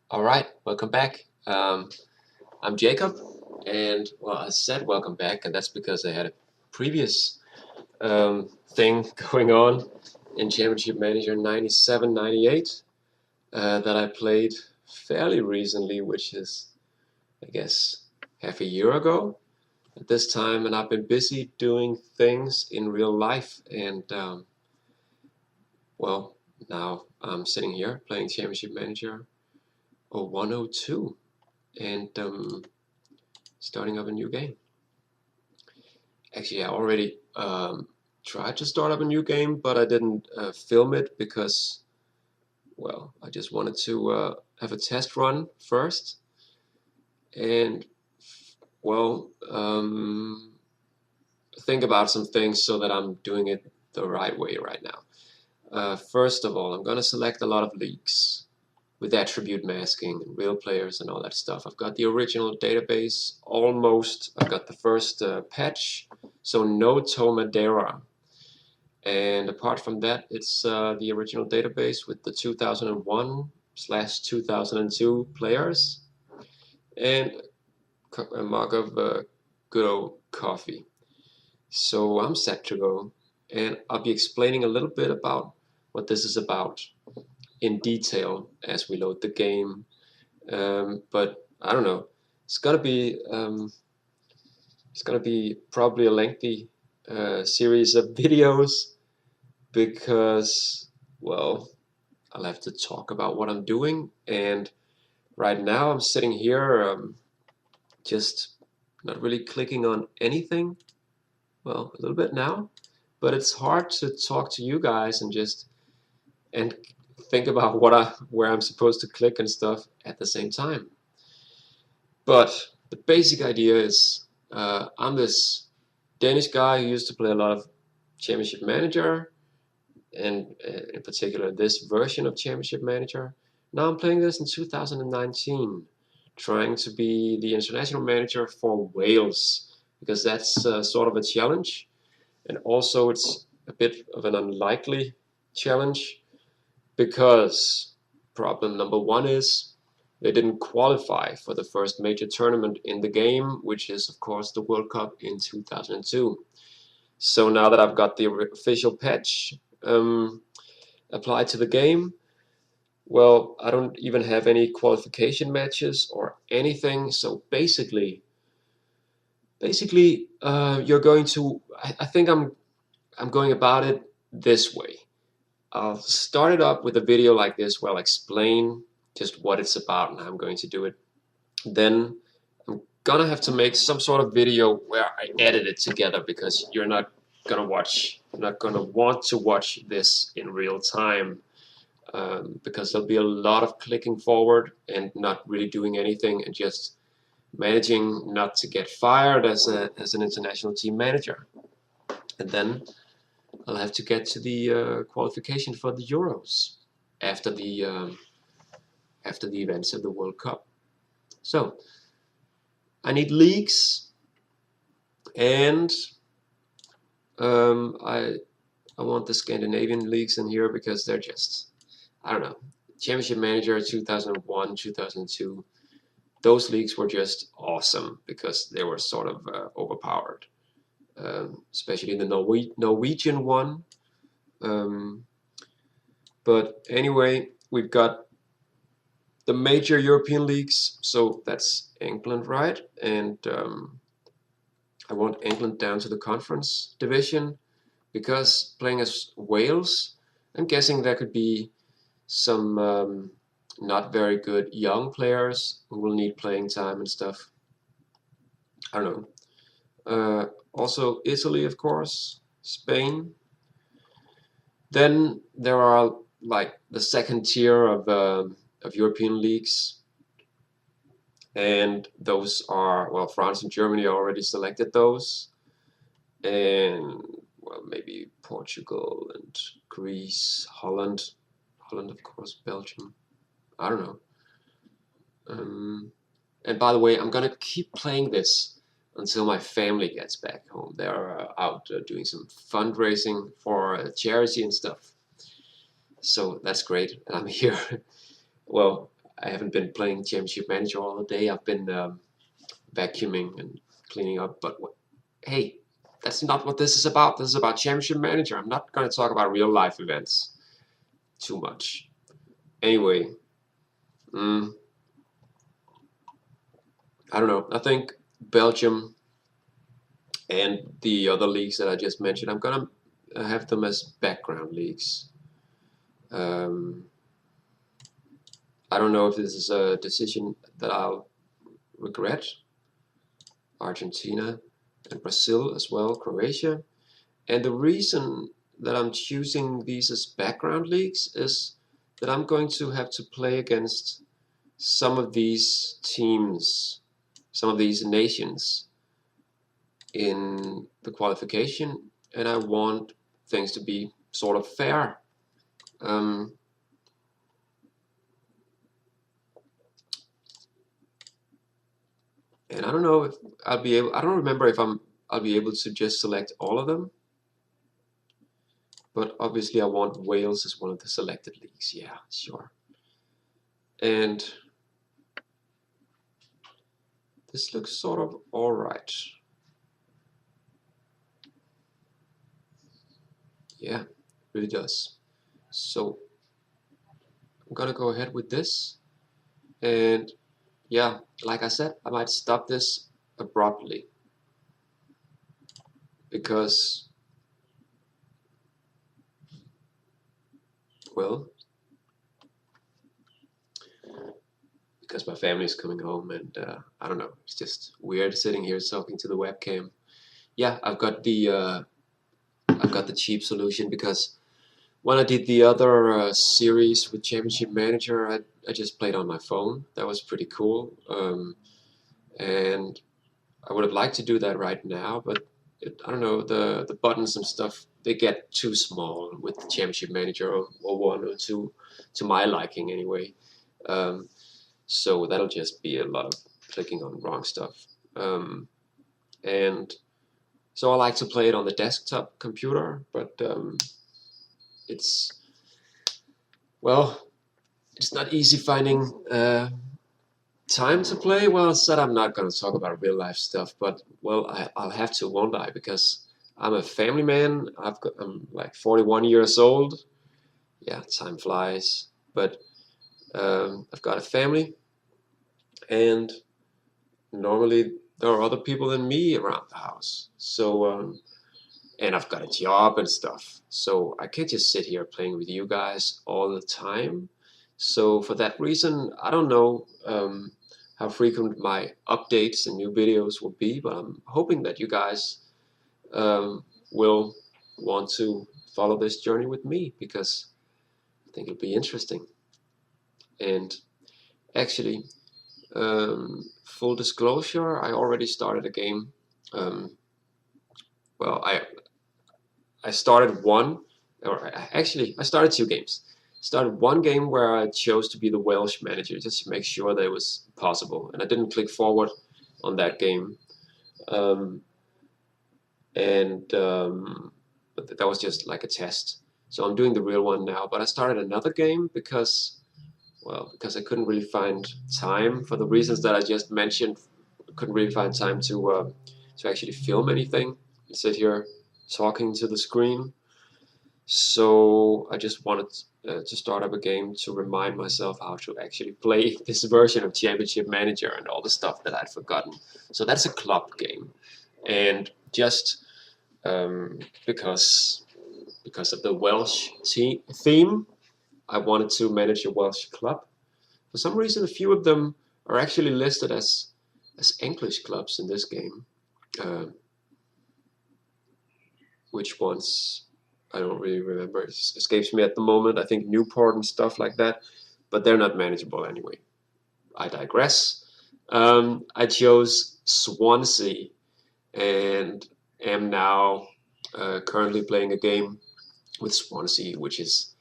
All right, welcome back. I'm Jacob, and well, I said welcome back, and that's because I had a previous thing going on in Championship Manager 97, 98 that I played fairly recently, which is, I guess, half a year ago at this time, and I've been busy doing things in real life, and well, now I'm sitting here playing Championship Manager 0102, and starting up a new game. Actually, I already tried to start up a new game, but I didn't film it because, well, I just wanted to have a test run first. And, well, think about some things so that I'm doing it the right way right now. First of all, I'm going to select a lot of leaks with attribute masking and real players and all that stuff. I've got the original database almost. I've got the first patch, so no Tomadera. And apart from that, it's the original database with the 2001/2002 players and a mug of good old coffee. So I'm set to go, and I'll be explaining a little bit about what this is about in detail as we load the game. But I don't know. It's gonna be probably a lengthy series of videos because, well, I'll have to talk about what I'm doing. And right now I'm sitting here just not really clicking on anything. Well, a little bit now, but it's hard to talk to you guys and think about where I'm supposed to click and stuff at the same time. But the basic idea is I'm this Danish guy who used to play a lot of Championship Manager, and in particular this version of Championship Manager. Now I'm playing this in 2019, trying to be the international manager for Wales, because that's sort of a challenge, and also it's a bit of an unlikely challenge, because problem number one is they didn't qualify for the first major tournament in the game, which is of course the World Cup in 2002. So now that I've got the official patch applied to the game, well, I don't even have any qualification matches or anything. So basically, you're going to. I think I'm going about it this way. I'll start it up with a video like this where I'll explain just what it's about and how I'm going to do it. Then I'm gonna have to make some sort of video where I edit it together, because you're not gonna want to watch this in real time, because there'll be a lot of clicking forward and not really doing anything and just managing not to get fired as an international team manager. And then I'll have to get to the qualification for the Euros after the events of the World Cup. So I need leagues, and I want the Scandinavian leagues in here because they're just, I don't know, Championship Manager 2001, 2002. Those leagues were just awesome because they were sort of overpowered, especially the Norwegian one. But anyway, we've got the major European leagues, so that's England, right? And I want England down to the conference division, because playing as Wales, I'm guessing there could be some not very good young players who will need playing time and stuff. I don't know. Also Italy, of course, Spain. Then there are like the second tier of European leagues, and those are, well, France and Germany already selected those, and well, maybe Portugal and Greece, Holland, of course, Belgium. I don't know. And by the way, I'm gonna keep playing this until my family gets back home. They're out doing some fundraising for charity and stuff. So that's great. And I'm here. Well, I haven't been playing Championship Manager all the day. I've been vacuuming and cleaning up. But hey, that's not what this is about. This is about Championship Manager. I'm not going to talk about real life events too much. Anyway, I don't know. I think Belgium and the other leagues that I just mentioned, I'm gonna have them as background leagues. I don't know if this is a decision that I'll regret. Argentina and Brazil as well, Croatia. And the reason that I'm choosing these as background leagues is that I'm going to have to play against some of these teams, some of these nations in the qualification, and I want things to be sort of fair. And I don't know if I'll be able, I don't remember if I'll be able to just select all of them, but obviously I want Wales as one of the selected leagues. Yeah, sure. And this looks sort of all right. Yeah, it really does. So I'm gonna go ahead with this. And yeah, like I said, I might stop this abruptly because, well, because my family's coming home and I don't know, it's just weird sitting here talking to the webcam. Yeah, I've got the cheap solution because when I did the other series with Championship Manager, I just played on my phone. That was pretty cool. And I would have liked to do that right now, but I don't know, the buttons and stuff, they get too small with the Championship Manager or 1 or 2, to my liking anyway. So that'll just be a lot of clicking on wrong stuff. And so I like to play it on the desktop computer, but it's, well, it's not easy finding time to play. Well, I said I'm not going to talk about real life stuff, but well, I'll have to, won't I? Because I'm a family man. I'm like 41 years old. Yeah, time flies. But I've got a family, and normally there are other people than me around the house. So and I've got a job and stuff. So I can't just sit here playing with you guys all the time. So for that reason, I don't know how frequent my updates and new videos will be, but I'm hoping that you guys will want to follow this journey with me because I think it'll be interesting. And actually, full disclosure, I already started a game. Well, I started one, or actually, I started 2 games. Started one game where I chose to be the Welsh manager just to make sure that it was possible, and I didn't click forward on that game. Um, but that was just like a test. So I'm doing the real one now. But I started another game because, well, because I couldn't really find time for the reasons that I just mentioned. I couldn't really find time to actually film anything and sit here talking to the screen. So I just wanted to start up a game to remind myself how to actually play this version of Championship Manager and all the stuff that I'd forgotten. So that's a club game, and just because of the Welsh theme, I wanted to manage a Welsh club. For some reason, a few of them are actually listed as English clubs in this game. Uh, which ones? I don't really remember. It escapes me at the moment. I think Newport and stuff like that, but they're not manageable anyway. I digress. I chose Swansea and am now currently playing a game with Swansea, which is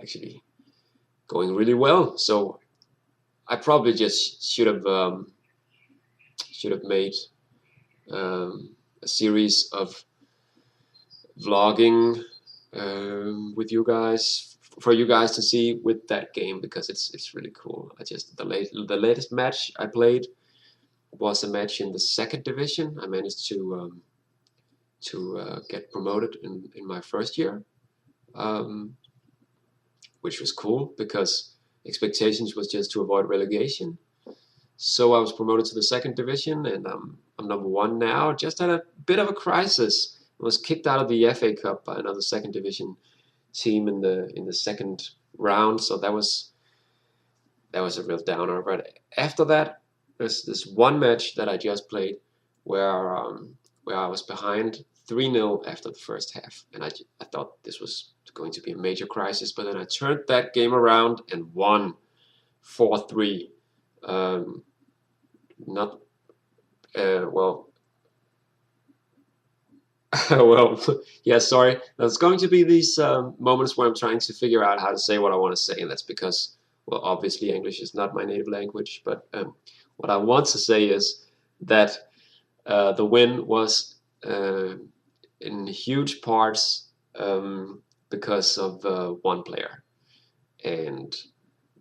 actually going really well. So I probably just should have made a series of vlogging with you guys for you guys to see with that game, because it's really cool. The latest match I played was a match in the second division. I managed to get promoted in my first year, um, which was cool because expectations was just to avoid relegation. So I was promoted to the second division, and I'm number one now. Just had a bit of a crisis. I was kicked out of the FA Cup by another second division team in the second round. So that was a real downer. But after that, there's this one match that I just played where I was behind 3-0 after the first half, and I thought this was going to be a major crisis. But then I turned that game around and won 4-3. Not well. Well, yeah, sorry. There's going to be these moments where I'm trying to figure out how to say what I want to say, and that's because, well, obviously English is not my native language. But what I want to say is that the win was in huge parts because of one player, and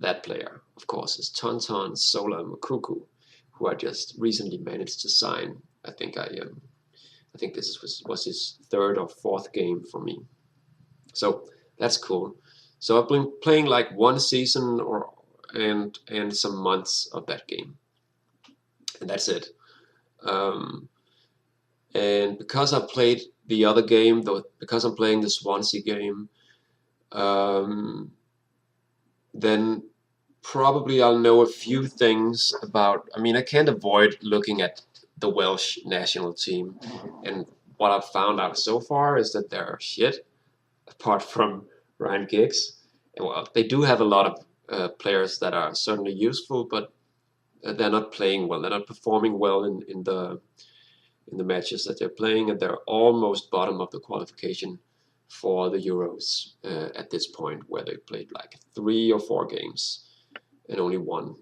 that player, of course, is Tonton Sola Makuku, who I just recently managed to sign. I think this was his third or fourth game for me. So that's cool. So I've been playing like one season and some months of that game, and that's it. Um, and because I played the other game, though, because I'm playing the Swansea game, um, then probably I'll know a few things about. I mean, I can't avoid looking at the Welsh national team, and what I've found out so far is that they're shit, apart from Ryan Giggs. And well, they do have a lot of players that are certainly useful, but they're not playing well. They're not performing well in the matches that they're playing, and they're almost bottom of the qualification for the Euros at this point, where they played like 3 or 4 games and only won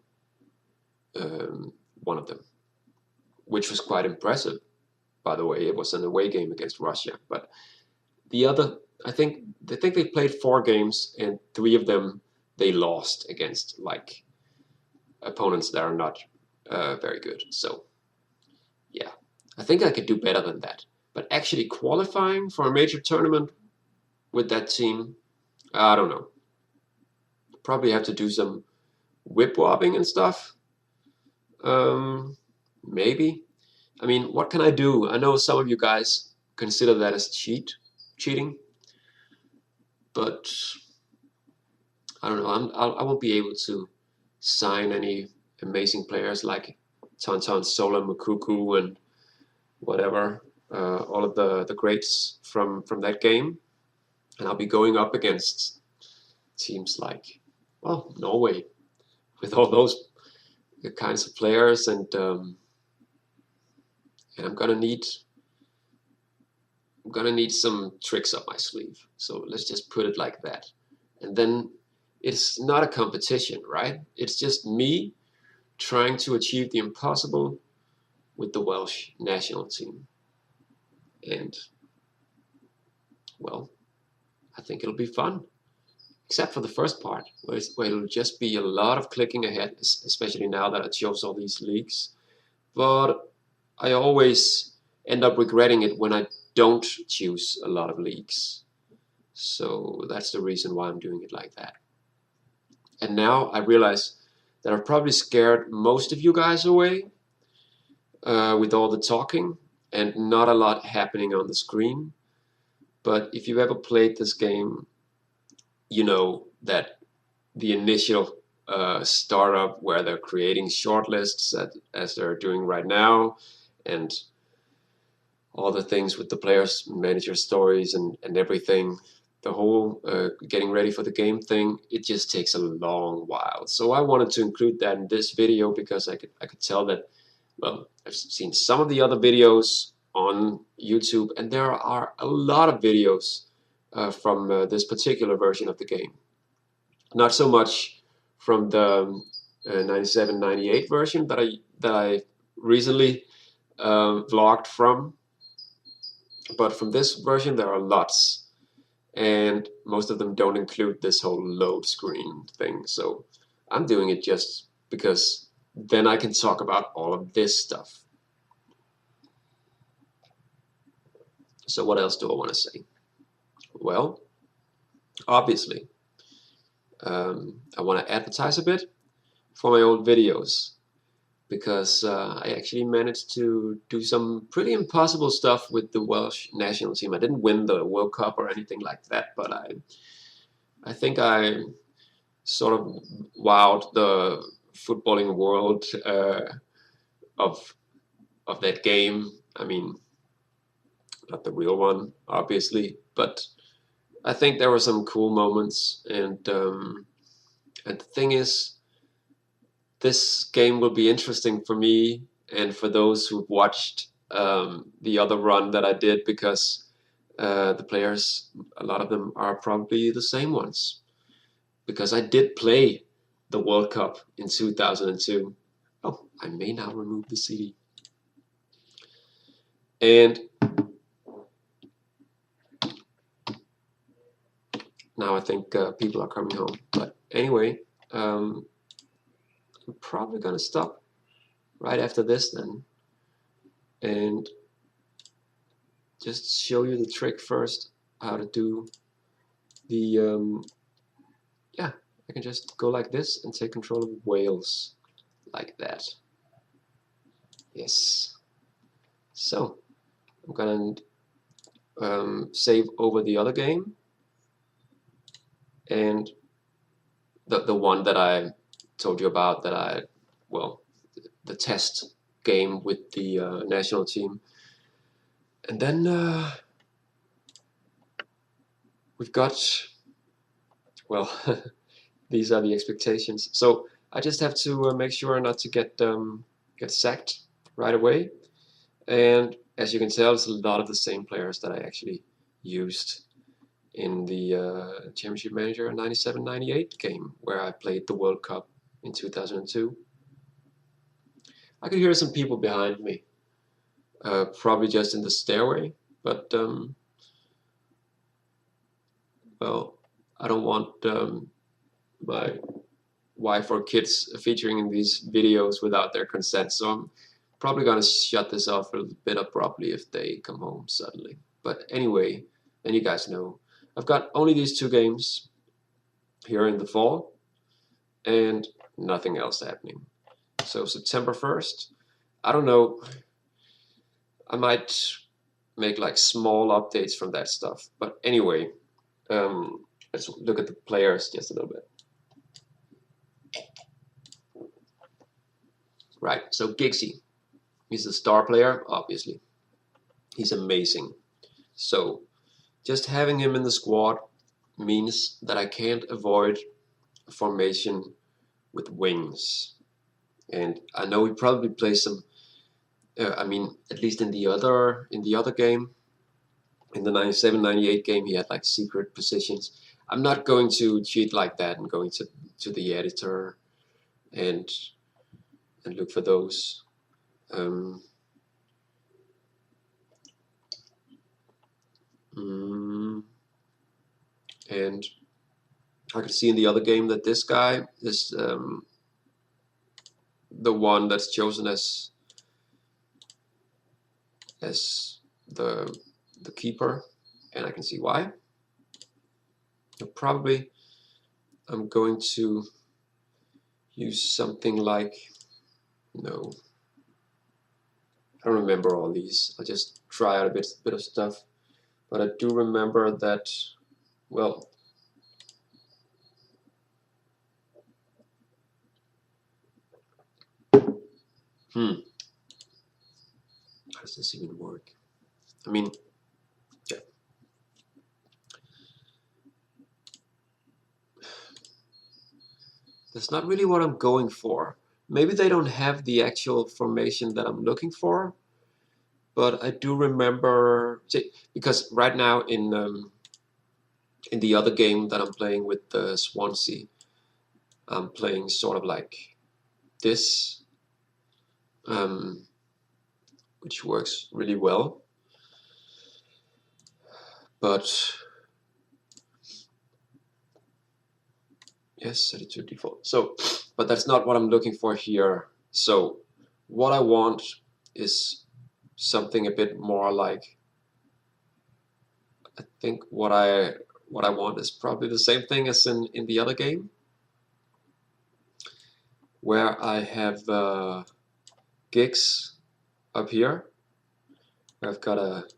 one of them, which was quite impressive. By the way, it was an away game against Russia, but the other, I think they played 4 games, and 3 of them they lost against like opponents that are not very good. So yeah, I think I could do better than that. But actually qualifying for a major tournament with that team, I don't know. Probably have to do some whip wobbing and stuff. Maybe. I mean, what can I do? I know some of you guys consider that as cheating, but I don't know. I won't be able to sign any amazing players like Tonton Sola Makuku and whatever, all of the greats from that game, and I'll be going up against teams like, well, Norway, with all those kinds of players, and I'm gonna need some tricks up my sleeve. So let's just put it like that. And then it's not a competition, right? It's just me trying to achieve the impossible with the Welsh national team. And, well, I think it'll be fun. Except for the first part, where it'll just be a lot of clicking ahead, especially now that I chose all these leagues. But I always end up regretting it when I don't choose a lot of leagues. So that's the reason why I'm doing it like that. And now I realize that I've probably scared most of you guys away with all the talking and not a lot happening on the screen. But if you've ever played this game, you know that the initial startup where they're creating shortlists as they're doing right now, and all the things with the players, manager stories, and everything, the whole getting ready for the game thing, it just takes a long while. So I wanted to include that in this video because I could tell that, well, I've seen some of the other videos on YouTube, and there are a lot of videos from this particular version of the game. Not so much from the 97-98 version that I recently vlogged from, but from this version there are lots. and most of them don't include this whole load screen thing. So I'm doing it just because then I can talk about all of this stuff. So what else do I want to say? Well, obviously, I want to advertise a bit for my old videos, because I actually managed to do some pretty impossible stuff with the Welsh national team. I didn't win the World Cup or anything like that, but I think I sort of wowed the footballing world of that game. I mean, not the real one, obviously, but I think there were some cool moments, and the thing is, this game will be interesting for me and for those who've watched the other run that I did, because the players, a lot of them are probably the same ones, because I did play the World Cup in 2002. Oh, I may now remove the CD. And now I think people are coming home. But anyway, I'm probably going to stop right after this then, and just show you the trick first, how to do the, yeah, I can just go like this and take control of Wales, like that. Yes. So, I'm gonna save over the other game, and the one that I told you about, that well, the test game with the national team. And then we've got, well, these are the expectations. So I just have to make sure not to get sacked right away. And as you can tell, it's a lot of the same players that I actually used in the Championship Manager 97-98 game, where I played the World Cup in 2002. I could hear some people behind me, probably just in the stairway, but well, I don't want my wife or kids featuring in these videos without their consent, so I'm probably gonna shut this off a bit abruptly if they come home suddenly. But anyway, then you guys know, I've got only these two games here in the fall, and nothing else happening. So September 1st, I don't know, I might make like small updates from that stuff. But anyway, let's look at the players just a little bit. Right, so Giggsy, he's the star player, obviously. He's amazing. So just having him in the squad means that I can't avoid a formation with wings. And I know he probably plays some, I mean, at least in the other game, in the 97-98 game, he had like secret positions. I'm not going to cheat like that and going to the editor and look for those. And I could see in the other game that this guy is the one that's chosen as the keeper, and I can see why. Probably I'm going to use something like, no, I don't remember all these. I'll just try out a bit of stuff. But I do remember that, well, how does this even work? I mean, yeah. That's not really what I'm going for. Maybe they don't have the actual formation that I'm looking for, but I do remember, because right now in the other game that I'm playing with the Swansea, I'm playing sort of like this, which works really well. But Yes, set it to default. So, but that's not what I'm looking for here. So what I want is something a bit more like, I think what I want is probably the same thing as in the other game, where I have gigs up here. I've got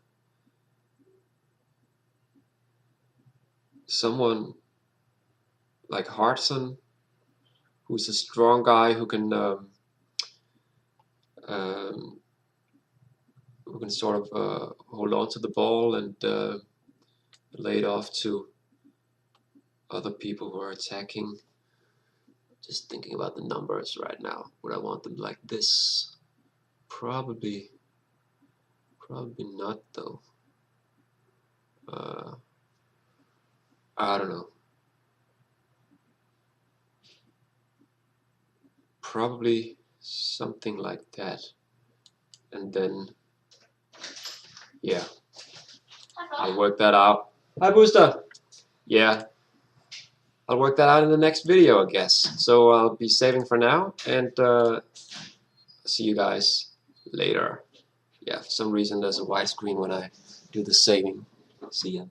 someone like Hartson, who's a strong guy um, who can sort of hold on to the ball and lay it off to other people who are attacking. Just thinking about the numbers right now. Would I want them like this? Probably not though. I don't know. Probably something like that. And then, yeah, I'll work that out. Hi, Booster. Yeah, I'll work that out in the next video, I guess. So I'll be saving for now, and see you guys later. Yeah, for some reason there's a white screen when I do the saving. See ya.